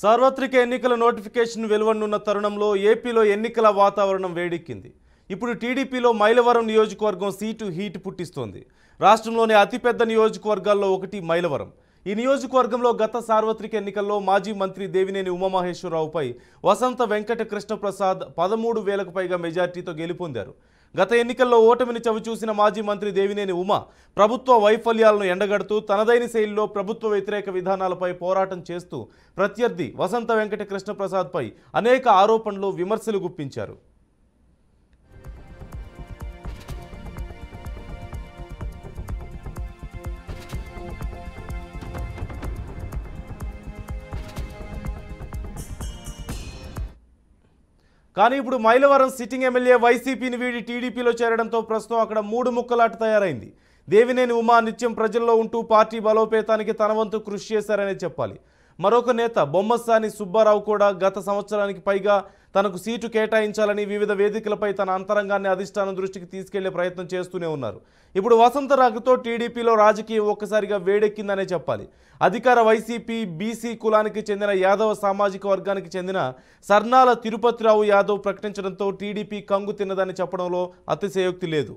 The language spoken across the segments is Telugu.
సార్వత్రిక ఎన్నికల నోటిఫికేషన్ వెలువడనున్న తరుణంలో ఏపీలో ఎన్నికల వాతావరణం వేడెక్కింది. ఇప్పుడు టీడీపీలో మైలవరం నియోజకవర్గం సీటు హీట్ పుట్టిస్తోంది. రాష్ట్రంలోని అతిపెద్ద నియోజకవర్గాల్లో ఒకటి మైలవరం. ఈ నియోజకవర్గంలో గత సార్వత్రిక ఎన్నికల్లో మాజీ మంత్రి దేవినేని ఉమామహేశ్వరరావుపై వసంత వెంకట కృష్ణప్రసాద్ 13,000కు పైగా మెజార్టీతో గెలుపొందారు. గత ఎన్నికల్లో ఓటమిని చవిచూసిన మాజీ మంత్రి దేవినేని ఉమ ప్రభుత్వ వైఫల్యాలను ఎండగడుతూ తనదైన శైలిలో ప్రభుత్వ వ్యతిరేక విధానాలపై పోరాటం చేస్తూ ప్రత్యర్థి వసంత వెంకట కృష్ణప్రసాద్పై అనేక ఆరోపణలు, విమర్శలు గుప్పించారు. కానీ ఇప్పుడు మైలవరం సిట్టింగ్ ఎమ్మెల్యే వైసీపీని వీడి టీడీపీలో చేరడంతో ప్రస్తుతం అక్కడ మూడు ముక్కలాట తయారైంది. దేవినేని ఉమా నిత్యం ప్రజల్లో ఉంటూ పార్టీ బలోపేతానికి తన వంతు కృషి చేశారనే చెప్పాలి. మరొక నేత బొమ్మసాని సుబ్బారావు కూడా గత సంవత్సరానికి పైగా తనకు సీటు కేటాయించాలని వివిధ వేదికలపై తన అంతరంగాన్ని అధిష్టానం దృష్టికి తీసుకెళ్లే ప్రయత్నం చేస్తూనే ఉన్నారు. ఇప్పుడు వసంత రాకతో టీడీపీలో రాజకీయం ఒక్కసారిగా వేడెక్కిందనే చెప్పాలి. అధికార వైసీపీ బీసీ కులానికి చెందిన యాదవ సామాజిక వర్గానికి చెందిన సర్నాల తిరుపతిరావు యాదవ్ ప్రకటించడంతో టీడీపీ కంగు తిన్నదని చెప్పడంలో అతిశయోక్తి లేదు.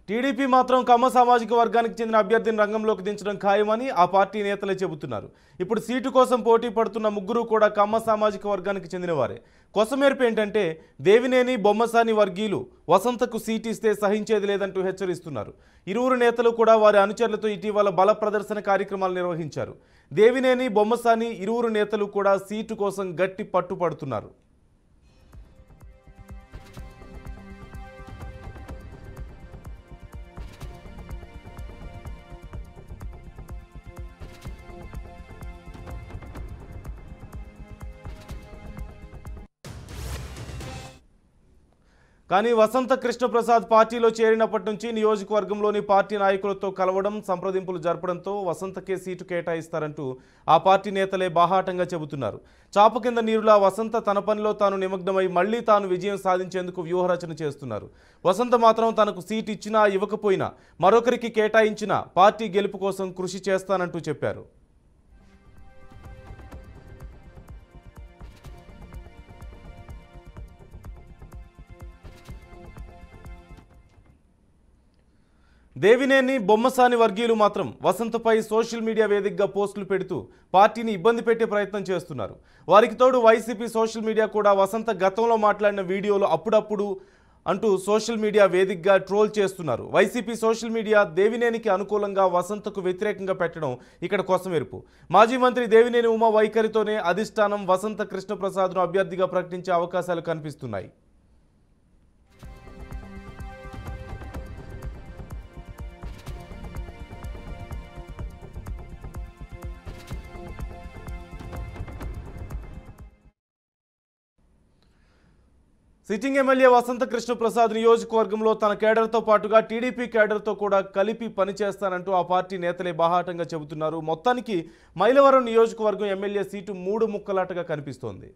టీడీపీ మాత్రం కమ్మ సామాజిక వర్గానికి చెందిన అభ్యర్థిని రంగంలోకి దించడం ఖాయమని ఆ పార్టీ నేతలే చెబుతున్నారు. ఇప్పుడు సీటు కోసం పోటీ పడుతున్న ముగ్గురు కూడా కమ్మ సామాజిక వర్గానికి చెందినవారే. కొసమేర్పు ఏంటంటే దేవినేని బొమ్మసాని వర్గీయులు వసంతకు సీటు ఇస్తే సహించేది లేదంటూ హెచ్చరిస్తున్నారు. ఇరువురు నేతలు కూడా వారి అనుచరులతో ఇటీవల బల ప్రదర్శన కార్యక్రమాలు నిర్వహించారు. దేవినేని బొమ్మసాని ఇరువురు నేతలు కూడా సీటు కోసం గట్టి పట్టుపడుతున్నారు. కానీ వసంత కృష్ణప్రసాద్ పార్టీలో చేరినప్పటి నుంచి నియోజకవర్గంలోని పార్టీ నాయకులతో కలవడం, సంప్రదింపులు జరపడంతో వసంతకే సీటు కేటాయిస్తారంటూ ఆ పార్టీ నేతలే బాహాటంగా చెబుతున్నారు. చాప కింద నీరులా వసంత తన పనిలో తాను నిమగ్నమై మళ్లీ తాను విజయం సాధించేందుకు వ్యూహరచన చేస్తున్నారు. వసంత మాత్రం తనకు సీటు ఇచ్చినా ఇవ్వకపోయినా మరొకరికి కేటాయించినా పార్టీ గెలుపు కోసం కృషి చేస్తానంటూ చెప్పారు. దేవినేని బొమ్మసాని వర్గీయులు మాత్రం వసంతపై సోషల్ మీడియా వేదికగా పోస్టులు పెడుతూ పార్టీని ఇబ్బంది పెట్టే ప్రయత్నం చేస్తున్నారు. వారికి తోడు వైసీపీ సోషల్ మీడియా కూడా వసంత గతంలో మాట్లాడిన వీడియోలు అప్పుడప్పుడు అంటూ సోషల్ మీడియా వేదికగా ట్రోల్ చేస్తున్నారు. వైసీపీ సోషల్ మీడియా దేవినేనికి అనుకూలంగా వసంతకు వ్యతిరేకంగా పెట్టడం ఇక్కడ కొసమెరుపు. మాజీ మంత్రి దేవినేని ఉమా వైఖరితోనే అధిష్టానం వసంత కృష్ణప్రసాద్ను అభ్యర్థిగా ప్రకటించే అవకాశాలు కనిపిస్తున్నాయి. సిట్టింగ్ ఎమ్మెల్యే వసంత కృష్ణప్రసాద్ నియోజకవర్గంలో తన కేడర్తో పాటుగా టీడీపీ కేడర్తో కూడా కలిపి పనిచేస్తానంటూ ఆ పార్టీ నేతలే బాహాటంగా చెబుతున్నారు. మొత్తానికి మైలవరం నియోజకవర్గం ఎమ్మెల్యే సీటు మూడు ముక్కలాటగా కనిపిస్తోంది.